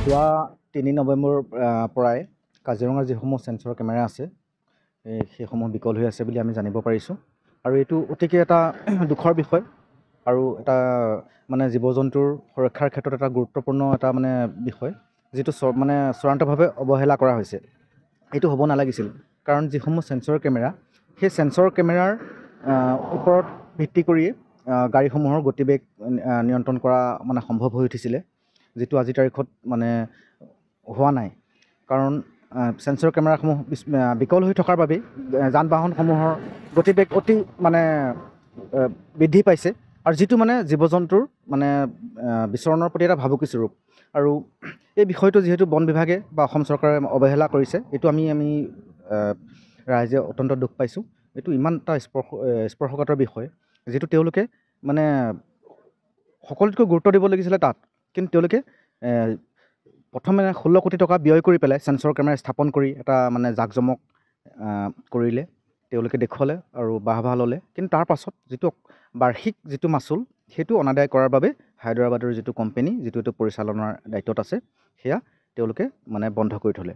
যোৱা ৩ নৱেম্বৰৰ পৰাই কাজিৰঙাৰ যিসমূহ সেন্সৰ কেমেৰা আছে সেইসমূহ বিকল হৈ আছে বুলি আমি জানিব পাৰিছোঁ আৰু এইটো অতিকে এটা দুখৰ বিষয় আৰু এটা মানে জীৱ জন্তুৰ সুৰক্ষাৰ ক্ষেত্ৰত এটা গুৰুত্বপূৰ্ণ এটা মানে বিষয় যেটো মানে চূড়ান্তভাৱে অৱহেলা কৰা হৈছে। এইটো হ'ব নালাগিছিল কাৰণ যিসমূহ সেন্সৰ কেমেৰা সেই সেন্সৰ কেমেৰাৰ ওপৰত ভিত্তি কৰি গাড়ীসমূহৰ গতিবেগ নিয়ন্ত্ৰণ কৰা মানে সম্ভৱ হৈ উঠিছিলে যেটো আজিৰ তাৰিখত মানে হোৱা নাই কাৰণ সেন্সৰ কেমেৰাসমূহ বিকল হৈ থকাৰ বাবে যান বাহনসমূহৰ গতিবেগ অতি মানে বৃদ্ধি পাইছে আৰু যেটো মানে জীৱ জন্তুৰ মানে বিচৰণৰ প্ৰতি এটা ভাবুকি স্বৰূপ আৰু এই বিষয়টো যেহেতু বন বিভাগে বা অসম চৰকাৰে অৱহেলা কৰিছে এইটো আমি ৰাইজে অত্যন্ত দুখ পাইছোঁ। এইটো ইমান এটা স্পৰ্শকাতৰ বিষয় যেটো তেওঁলোকে মানে সকলোতকৈ গুৰুত্ব দিব লাগিছিলে তাত কিন্তু তেওঁলোকে প্ৰথমে 16 কোটি টকা ব্যয় কৰি পেলাই সেন্সৰ কেমেৰা স্থাপন কৰি এটা মানে জাকজমক কৰিলে তেওঁলোকে দেখুৱালে আৰু বাহবা ল'লে কিন্তু তাৰ পাছত যেটো বাৰ্ষিক যেটো মাচুল সেইটো অনাদায় কৰাৰ বাবে হায়দৰাবাদৰ যেটো কোম্পানী যেটো পৰিচালনাৰ দায়িত্বত আছে সেয়া তেওঁলোকে মানে বন্ধ কৰি থলে।